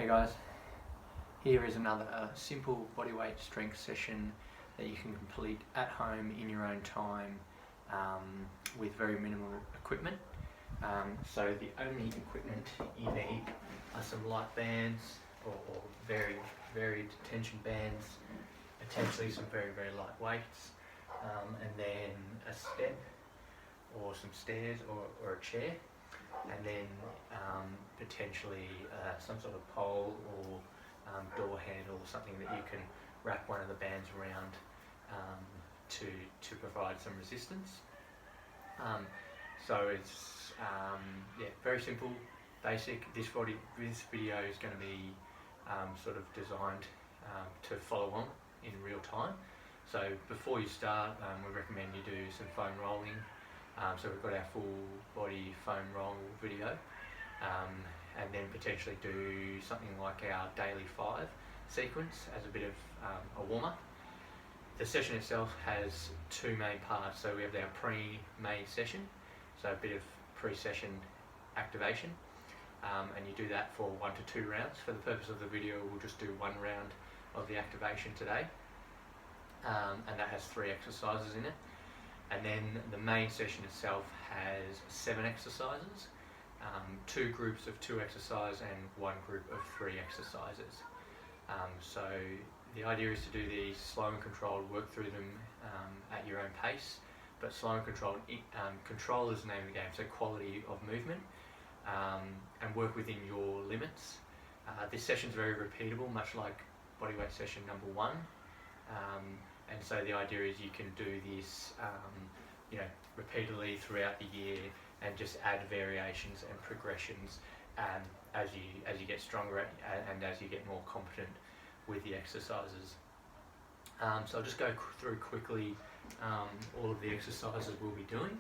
Hey guys, here is another simple bodyweight strength session that you can complete at home in your own time with very minimal equipment. So the only equipment you need are some light bands or very tension bands, potentially some very light weights, and then a step or some stairs or a chair, and then potentially some sort of pole or door handle or something that you can wrap one of the bands around to provide some resistance. So it's very simple, basic. This video is going to be sort of designed to follow on in real time. So before you start, we recommend you do some foam rolling. So we've got our full body foam roll video, and then potentially do something like our daily 5 sequence as a bit of a warm-up. The session itself has 2 main parts. So we have our pre-main session, so a bit of pre-session activation, and you do that for 1 to 2 rounds. For the purpose of the video, we'll just do 1 round of the activation today, and that has 3 exercises in it. And then the main session itself has 7 exercises, 2 groups of 2 exercises and 1 group of 3 exercises. So the idea is to do these slow and controlled, work through them at your own pace, but slow and controlled. Control is the name of the game, so quality of movement, and work within your limits. This session is very repeatable, much like bodyweight session number 1. And so the idea is you can do this repeatedly throughout the year and just add variations and progressions as you get stronger and as you get more competent with the exercises. So I'll just go through quickly all of the exercises we'll be doing,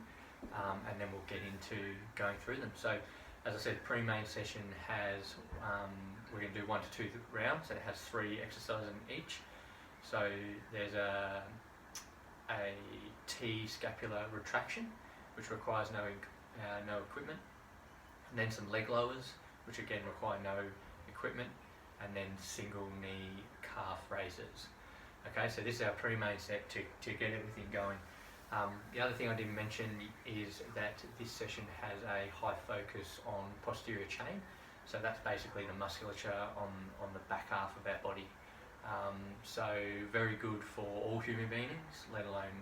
and then we'll get into going through them. So as I said, the pre-main session has, we're going to do 1 to 2 rounds, and it has 3 exercises in each. So there's a T scapular retraction, which requires no equipment, and then some leg lowers, which again require no equipment, and then single knee calf raises. Okay, so this is our pre-main set to get everything going. The other thing I didn't mention is that this session has a high focus on posterior chain. So that's basically the musculature on the back half of our body. So very good for all human beings, let alone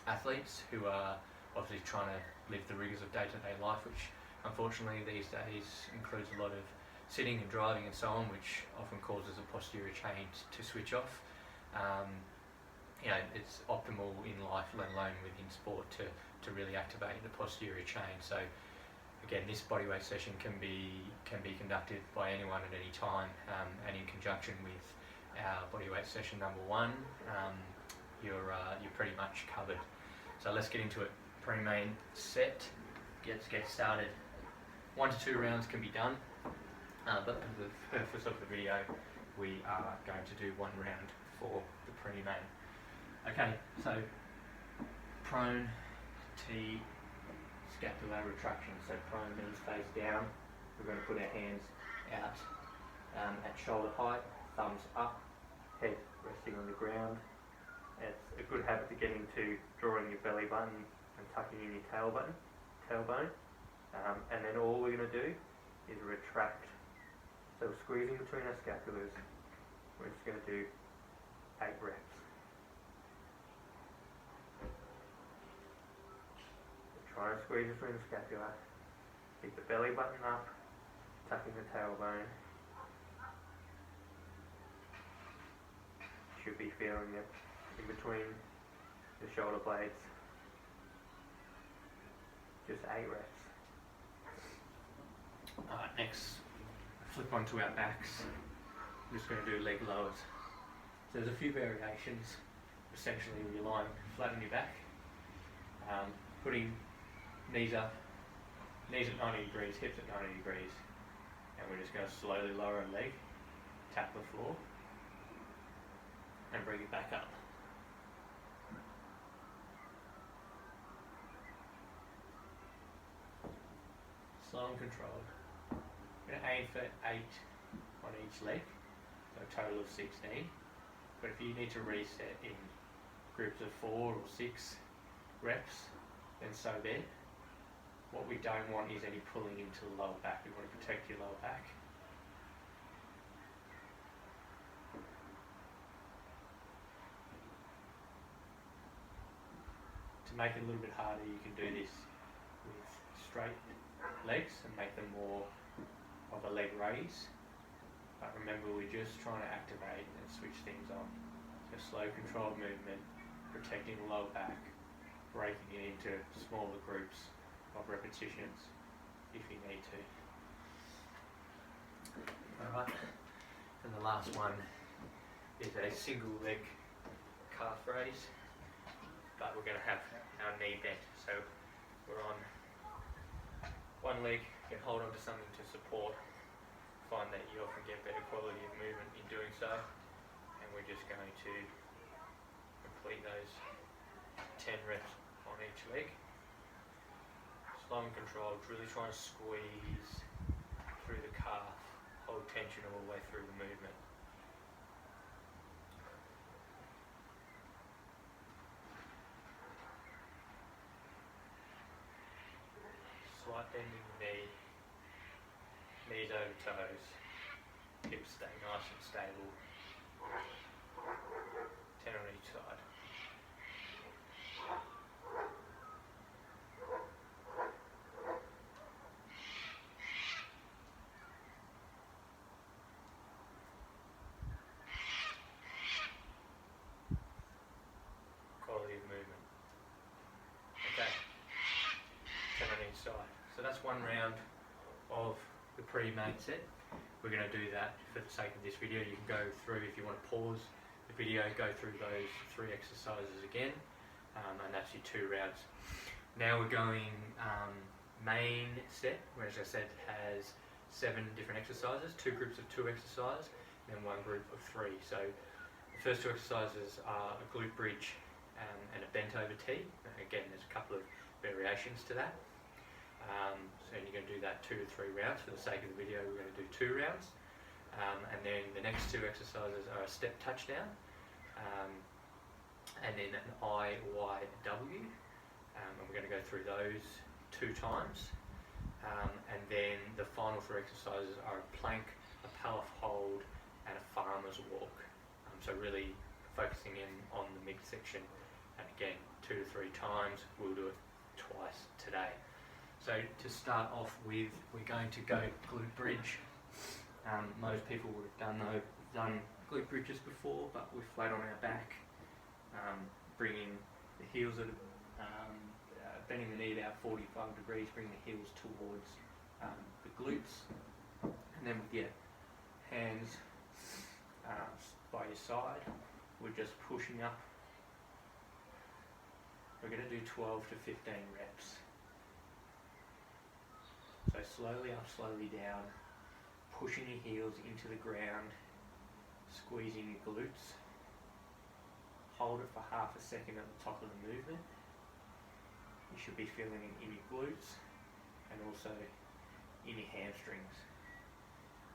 athletes who are obviously trying to live the rigours of day-to-day life, which unfortunately these days includes a lot of sitting and driving and so on, which often causes the posterior chain to switch off. It's optimal in life, let alone within sport, to really activate the posterior chain. So again, this bodyweight session can be conducted by anyone at any time, and in conjunction with our bodyweight session number 1, you're pretty much covered. So let's get into it. Pre-main set. Let's get started. 1 to 2 rounds can be done, but for the purpose of the video, we are going to do 1 round for the pre-main. Okay, so prone T scapular retraction. So prone means face down. We're going to put our hands out at shoulder height, thumbs up, head resting on the ground. It's a good habit to get into drawing your belly button and tucking in your tailbone. And then all we're going to do is retract. So we're squeezing between our scapulars. We're just going to do 8 reps. Try and squeeze between the scapula, keep the belly button up, tucking the tailbone. Should be feeling it in between the shoulder blades. Just 8 reps. Alright, next, flip onto our backs. I'm just going to do leg lowers. So there's a few variations. Essentially, you're lying flat on your back, putting knees up, knees at 90 degrees, hips at 90 degrees, and we're just going to slowly lower a leg, tap the floor, and bring it back up. Slow and controlled. going to aim for 8 on each leg, so a total of 16. But if you need to reset in groups of 4 or 6 reps, then so be it. What we don't want is any pulling into the lower back. We want to protect your lower back. To make it a little bit harder, you can do this with straight legs and make them more of a leg raise. But remember, we're just trying to activate and switch things on. So slow, controlled movement, protecting the lower back, breaking it into smaller groups of repetitions if you need to. Alright, and the last one is a single leg calf raise, but we're going to have our knee bent. So we're on one leg, you can hold on to something to support. Find that you often get better quality of movement in doing so, and we're just going to complete those 10 reps on each leg. Slow and controlled, really trying to squeeze through the calf, hold tension all the way through the movement. Slight bend in the knee, knees over toes, hips stay nice and stable. 10 on each side. Quality of movement. Okay, 10 on each side. So that's one round of the pre-main set. We're going to do that for the sake of this video. You can go through, if you want to pause the video, go through those 3 exercises again, and that's your 2 rounds. Now we're going main set, where, as I said, has 7 different exercises, 2 groups of 2 exercises, and 1 group of 3. So the first 2 exercises are a glute bridge and a bent over T. Again, there's a couple of variations to that. So you're going to do that 2 to 3 rounds. For the sake of the video, we're going to do 2 rounds. And then the next 2 exercises are a step touchdown, and then an IYW. And we're going to go through those 2 times. And then the final 3 exercises are a plank, a Pallof Hold, and a farmer's walk. So really focusing in on the midsection. And again, 2 to 3 times. We'll do it twice today. So to start off with, we're going to go glute bridge. Most people would have done glute bridges before, but we're flat on our back, bringing the heels at bending the knee about 45 degrees, bring the heels towards the glutes, and then with your hands by your side, we're just pushing up. We're going to do 12 to 15 reps. So slowly up, slowly down, pushing your heels into the ground, squeezing your glutes. Hold it for half a second at the top of the movement. You should be feeling it in your glutes and also in your hamstrings.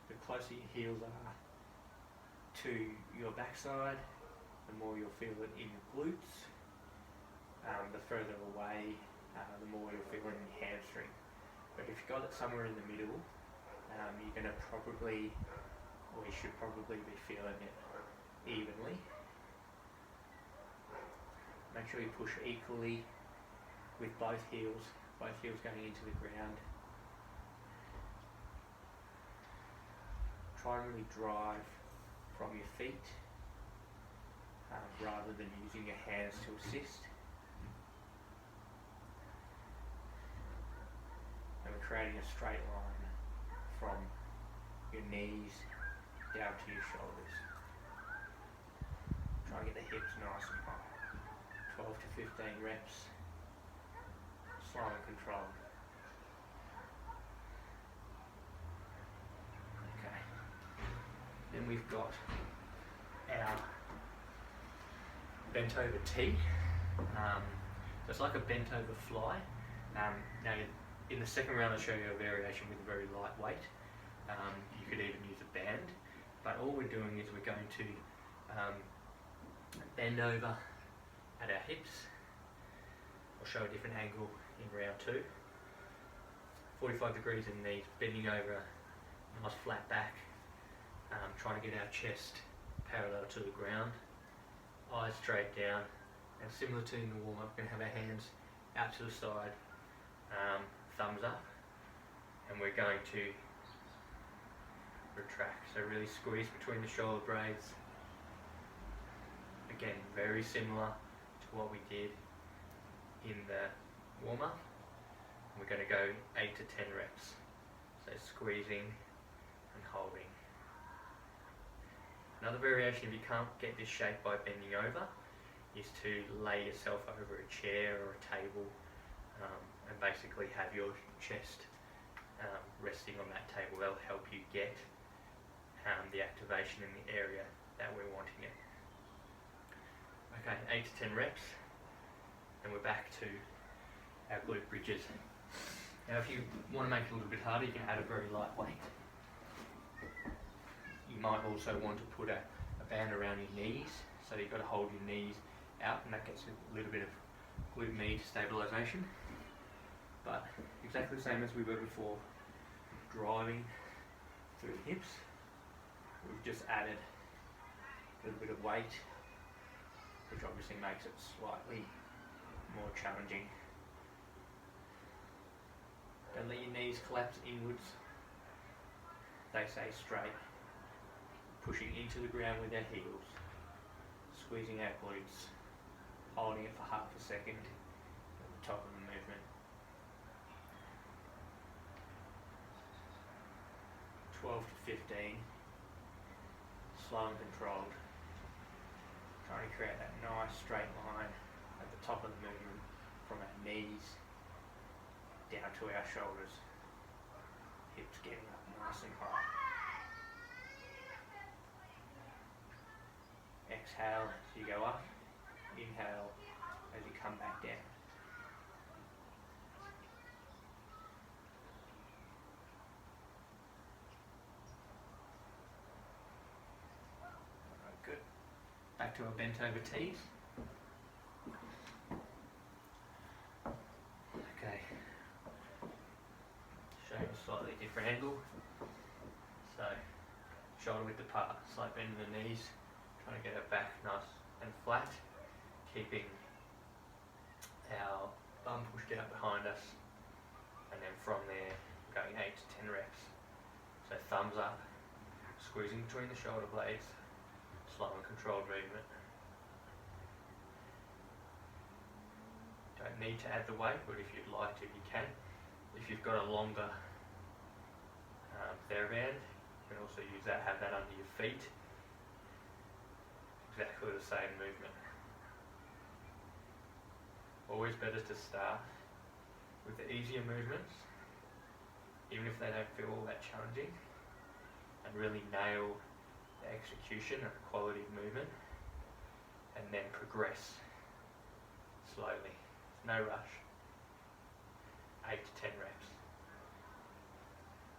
The closer your heels are to your backside, the more you'll feel it in your glutes. The further away, the more you'll feel it in your hamstring. But if you've got it somewhere in the middle, you're going to probably, or you should probably be feeling it evenly. Make sure you push equally with both heels going into the ground. Try and really drive from your feet rather than using your hands to assist. And we're creating a straight line from your knees down to your shoulders. Try and get the hips nice and high. 12 to 15 reps, slow and controlled. Okay. Then we've got our bent over T. So it's like a bent over fly. Now, in the second round, I'll show you a variation with a very light weight. You could even use a band, but all we're doing is we're going to bend over at our hips. I'll show a different angle in round 2. 45 degrees in the knees, bending over, nice flat back, trying to get our chest parallel to the ground, eyes straight down, and similar to in the warm-up, we're going to have our hands out to the side, thumbs up, and we're going to retract. So really squeeze between the shoulder blades. Again, very similar to what we did in the warm-up. We're going to go 8 to 10 reps. So squeezing and holding. Another variation, if you can't get this shape by bending over, is to lay yourself over a chair or a table and basically have your chest resting on that table. That'll help you get the activation in the area that we're wanting it. Okay, 8 to 10 reps, and we're back to our glute bridges. Now if you want to make it a little bit harder, you can add a very light weight. You might also want to put a band around your knees, so you've got to hold your knees out, and that gets a little bit of glute med stabilisation. But exactly the same as we were before, driving through the hips. We've just added a little bit of weight, which obviously makes it slightly more challenging. Don't let your knees collapse inwards. They stay straight. Pushing into the ground with our heels. Squeezing our glutes. Holding it for half a second at the top of the movement. 12 to 15. Slow and controlled. Trying to create that nice straight line at the top of the movement from our knees down to our shoulders. Hips getting up nice and high. Exhale as you go up. Inhale as you come back down. Alright, good. Back to our bent over tees. Okay. Showing a slightly different angle. So, shoulder width apart, slight bend in the knees, trying to get our back nice and flat, keeping our bum pushed out behind us, and then from there going 8 to 10 reps. So thumbs up, squeezing between the shoulder blades, slow and controlled movement. Don't need to add the weight, but if you'd like to, you can. If you've got a longer TheraBand, you can also use that, have that under your feet. Exactly the same movement. Always better to start with the easier movements, even if they don't feel all that challenging, and really nail the execution and the quality of movement, and then progress slowly. No rush. 8 to 10 reps.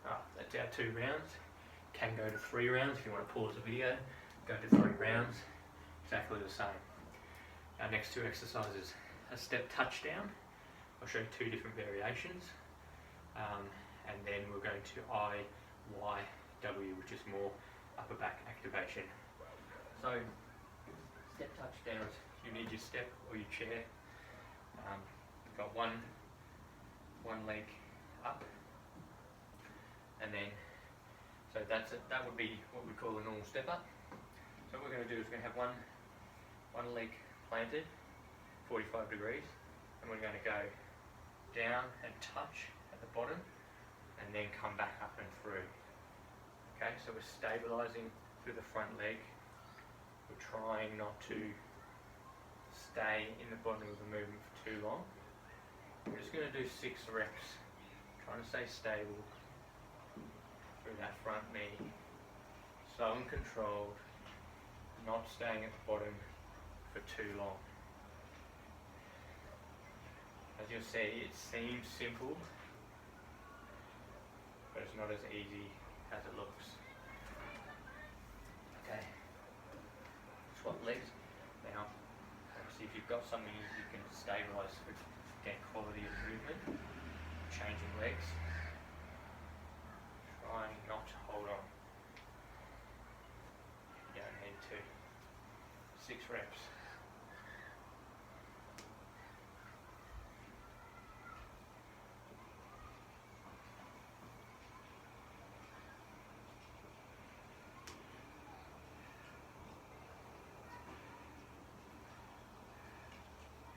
Alright, that's our 2 rounds. Can go to 3 rounds if you want to pause the video. Go to 3 rounds. Exactly the same. Our next 2 exercises. A step touchdown. I'll show you 2 different variations. And then we're going to IYW, which is more upper back activation. So, step touchdowns. You need your step or your chair. You've got one leg up, and then so that's it. That would be what we call a normal step up. So what we're going to do is we're going to have one leg planted, 45 degrees, and we're going to go down and touch at the bottom, and then come back up and through. Okay, so we're stabilising through the front leg. We're trying not to stay in the bottom of the movement for too long. We're just going to do 6 reps, trying to stay stable through that front knee, slow and controlled, not staying at the bottom for too long. As you'll see, it seems simple, but it's not as easy as it looks. Okay, swap legs. Now, obviously if you've got something you can stabilise for get quality of movement, changing legs, trying not to hold on. You don't need to. 6 reps.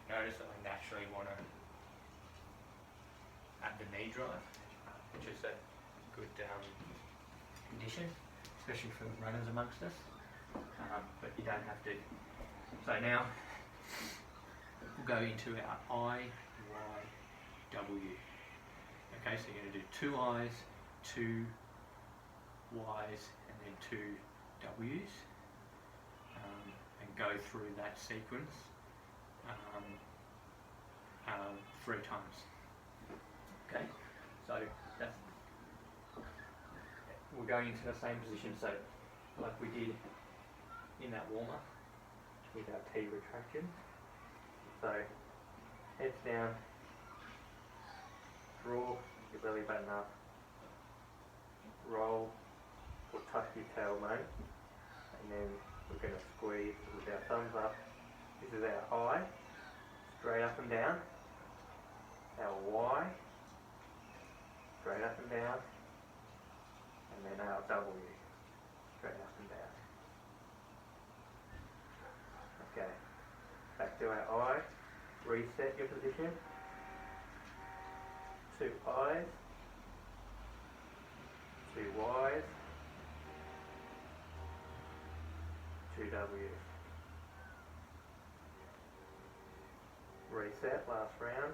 Notice that I naturally want to add the knee drive, which is a good condition, especially for runners amongst us, but you don't have to. So now we'll go into our I, Y, W. Okay, so you're going to do 2 I's, 2 Y's, and then 2 W's, and go through that sequence 3 times. Okay, so that's, we're going into the same position, so like we did in that warm-up with our T retraction. So heads down, draw your belly button up, roll or tuck your tailbone, and then we're going to squeeze with our thumbs up. This is our I, straight up and down, our Y, straight up and down, and then our W, straight up and down. Okay, back to our I, reset your position, 2 I's, 2 Y's, 2 W's. Reset, last round,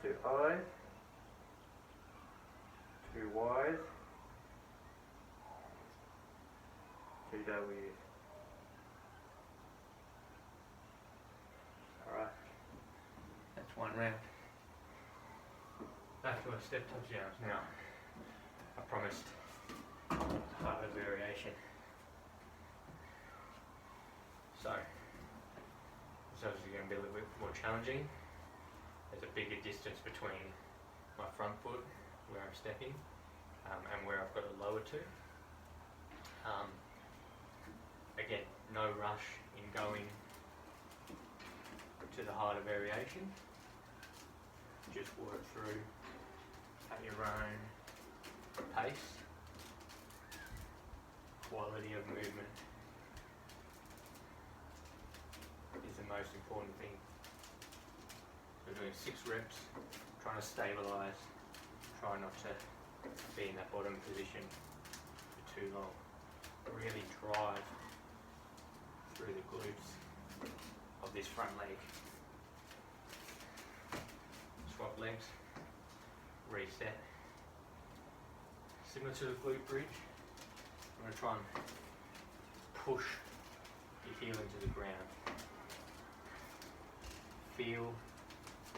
2 I's, 2 Y's, 2 W's. Alright, that's 1 round. Back to our step touchdowns now. I promised harder variation. So, it's obviously going to be a little bit more challenging. There's a bigger distance between my front foot, where I'm stepping, and where I've got to lower to. Again, no rush in going to the harder variation. Just work through at your own pace. Quality of movement is the most important thing. We're doing 6 reps, trying to stabilise, try not to be in that bottom position for too long. Really drive through the glutes of this front leg. Swap legs, reset. Similar to the glute bridge, I'm going to try and push your heel into the ground. Feel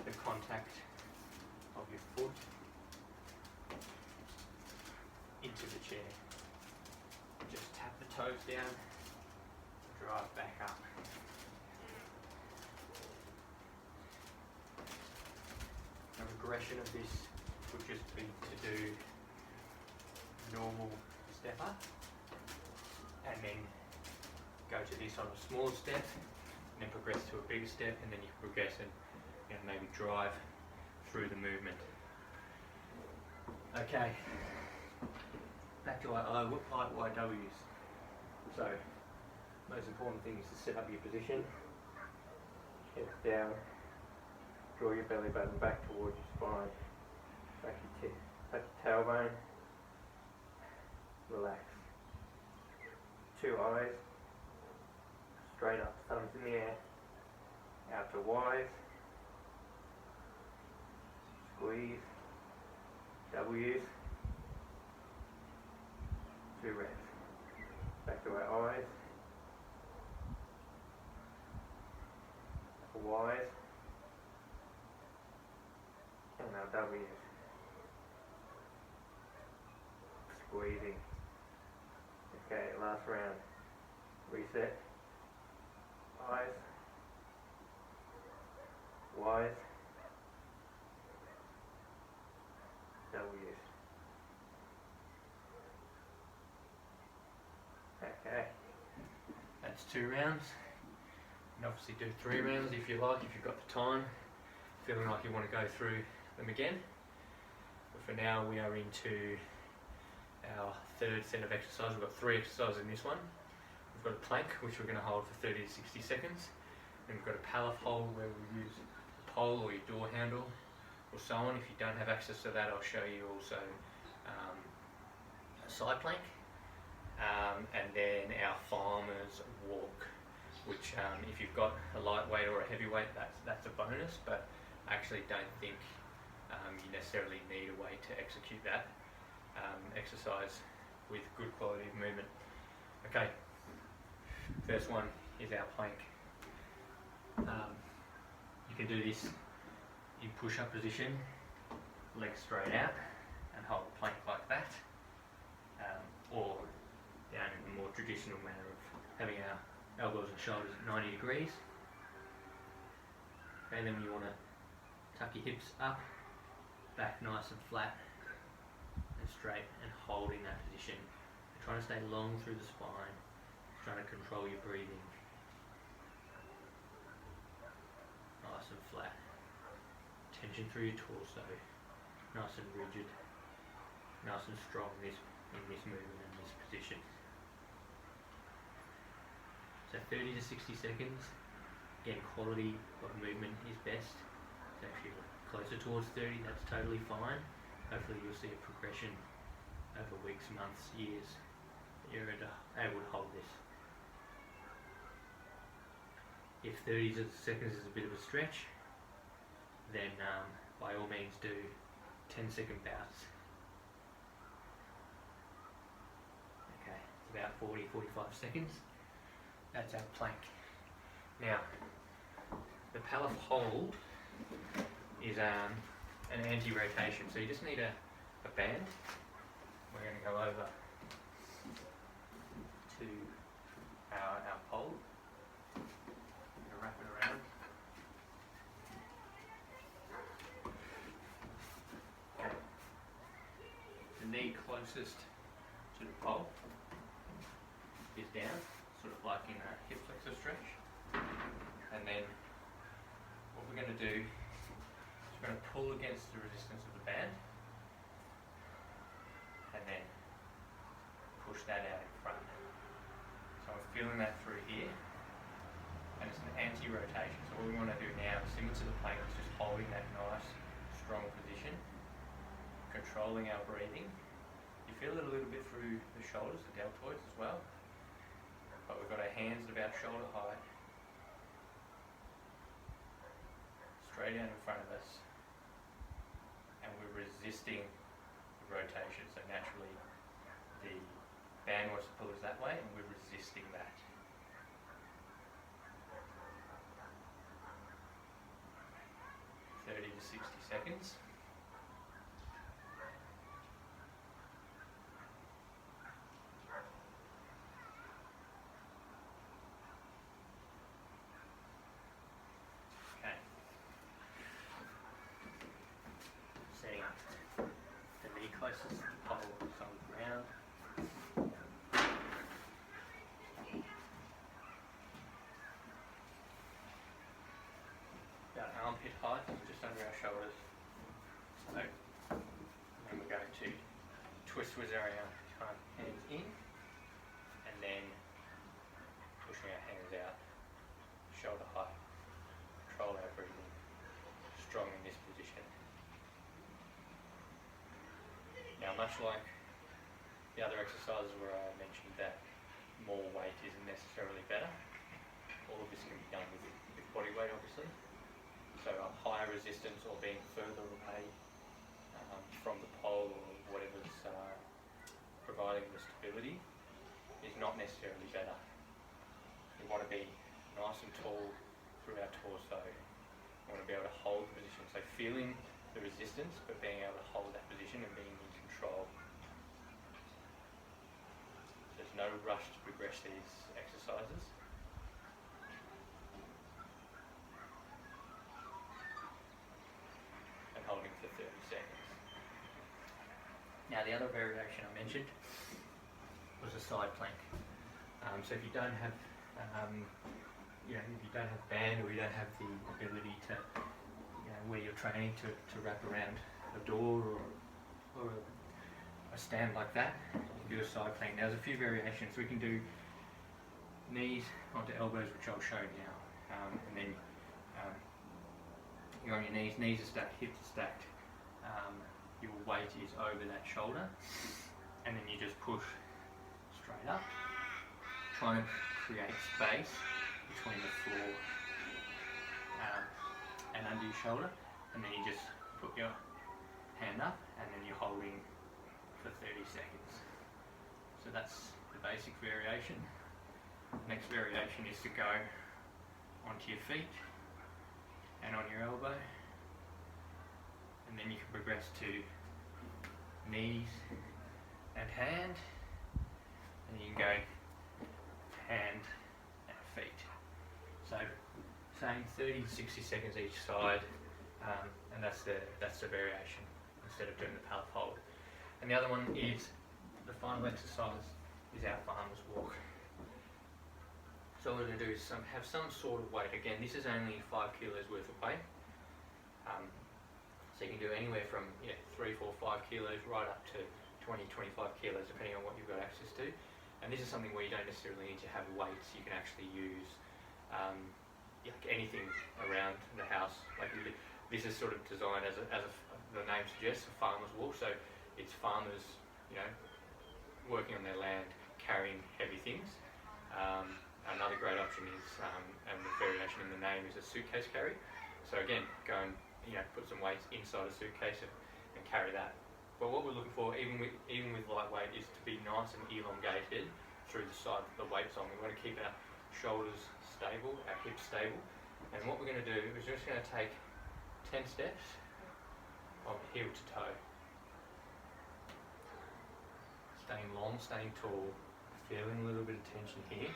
the contact of your foot into the chair. Just tap the toes down, drive back up. A regression of this would just be to do normal step up and then go to this on a small step and then progress to a bigger step, and then you can progress and maybe drive through the movement. Okay, back to our IYWs. So, most important thing is to set up your position, head down, draw your belly button back towards your spine, back your tailbone, relax. 2 I's, straight up, thumbs in the air, out to Y's, squeeze, W's, 2 reps. Back to our I's, Y's, and our W's. squeezing. Okay, last round. Reset. Eyes. Wise. W's. Okay. That's 2 rounds. You can obviously do 3 rounds if you like, if you've got the time. Feeling like you want to go through them again. But for now we are into our 3rd set of exercises. We've got 3 exercises in this one. We've got a plank, which we're going to hold for 30 to 60 seconds. And we've got a Pallof Hold where we'll use a pole or your door handle or so on. If you don't have access to that, I'll show you also a side plank. And then our farmer's walk, which if you've got a lightweight or a heavyweight, that's a bonus, but I actually don't think you necessarily need a weight to execute that exercise with good quality of movement. Okay, first one is our plank. You can do this in push-up position, legs straight out, and hold the plank like that, or down in the more traditional manner of having our elbows and shoulders at 90 degrees. And then you want to tuck your hips up, back nice and flat and straight, and holding that position. You're trying to stay long through the spine, trying to control your breathing. Nice and flat. Tension through your torso, nice and rigid, nice and strong in this movement and this position. So 30 to 60 seconds. Again, quality of movement is best. So if you're closer towards 30, that's totally fine. Hopefully you'll see a progression over weeks, months, years that you're able to hold this. If 30 seconds is a bit of a stretch, then by all means do 10-second bouts. Okay, it's about 40-45 seconds. That's our plank. Now, the Pallof Hold is an anti-rotation, so you just need a band. We're going to go over to our pole. I'm going to wrap it around. Okay. The knee closest to the pole is down, sort of like in a hip flexor stretch. And then what we're going to do is we're going to pull against the resistance of the band and then push that out in front. So I'm feeling that through here, and it's an anti-rotation. So what we want to do now, similar to the plank, is just holding that nice, strong position, controlling our breathing. You feel it a little bit through the shoulders, the deltoids as well. But we've got our hands at about shoulder height, straight out in front of us, and we're resisting the rotation. So naturally the band wants to pull us that way, and we're resisting that. (30 to 60 seconds). Setting up the knee closest to the pole, solid ground. About armpit height, just under our shoulders. So then we're going to twist with our hands in, and then pushing our hands out, shoulder height. Control our breathing, strong in this position. Now, much like the other exercises where I mentioned that more weight isn't necessarily better, all of this can be done with body weight, obviously. So a higher resistance or being further away from the pole or whatever's providing the stability is not necessarily better. We want to be nice and tall through our torso. We want to be able to hold the position. So feeling the resistance, but being able to hold that position and being in control. rush to progress these exercises. And holding for 30 seconds. Now the other variation I mentioned was a side plank. So if you don't have, if you don't have band, or you don't have the ability to, where you're training to wrap around a door or a stand like that, you can do a side plank. Now there's a few variations. We can do knees onto elbows, which I'll show now, and then you're on your knees are stacked, hips are stacked, your weight is over that shoulder, and then you just push straight up, trying to create space between the floor and under your shoulder, and then you just put your hand up, and then you're holding for 30 seconds. So that's the basic variation. Next variation is to go onto your feet and on your elbow, and then you can progress to knees and hand, and you can go hand and feet. So same 30 to 60 seconds each side, and that's the variation instead of doing the Pallof Hold. And the other one is the final exercise is our farmer's walk. So what we're going to do is have some sort of weight. Again, this is only 5 kilos worth of weight. So you can do anywhere from 3, 4, 5 kilos right up to 20, 25 kilos, depending on what you've got access to. And this is something where you don't necessarily need to have weights. You can actually use anything around the house. Like this is sort of designed as the name suggests, a farmer's walk. So it's farmers, working on their land, carrying heavy things. Another great option is, and the variation in the name is a suitcase carry. So again, go and put some weights inside a suitcase and carry that. But what we're looking for, even with lightweight, is to be nice and elongated through the side of the weights on. We want to keep our shoulders stable, our hips stable. And what we're going to do is we're just going to take 10 steps of heel to toe. Staying long, staying tall, feeling a little bit of tension here.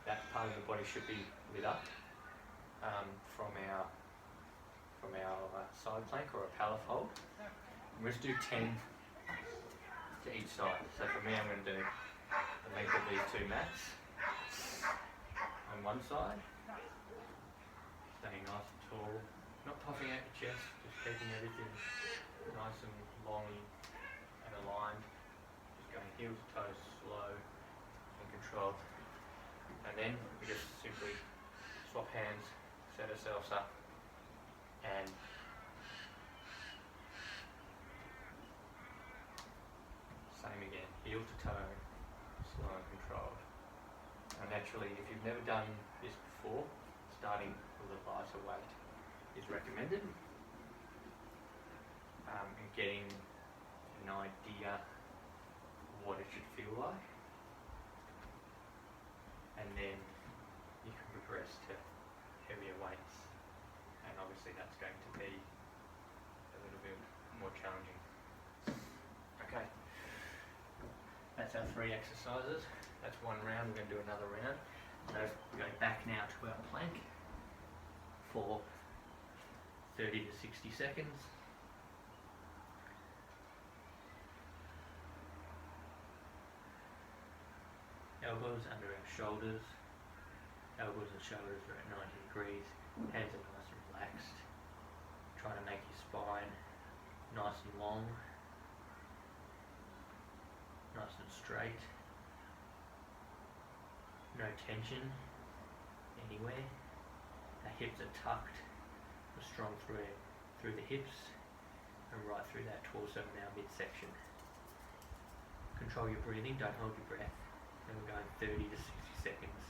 That part of the body should be lit up from our side plank or a Pallof Hold. We'll just do 10 to each side. So for me, I'm going to do the length of these 2 mats on one side, staying nice and tall, not puffing out your chest, just keeping everything nice and long and aligned. Just going heel to toe, slow and controlled. And then we just simply swap hands, set ourselves up, and same again, heel to toe, slow and controlled. And naturally, if you've never done this before, starting with a lighter weight is recommended, and getting an idea of what it should feel like. And then you can progress to heavier weights, and obviously that's going to be a little bit more challenging. Okay, that's our 3 exercises. That's one round. We're going to do another round. So we go back now to our plank for 30 to 60 seconds. Elbows under our shoulders. Elbows and shoulders are at 90 degrees. Hands are nice and relaxed. Try to make your spine nice and long, nice and straight. No tension anywhere. Our hips are tucked. We're strong through the hips and right through that torso in our midsection. Control your breathing. Don't hold your breath. And we're going 30 to 60 seconds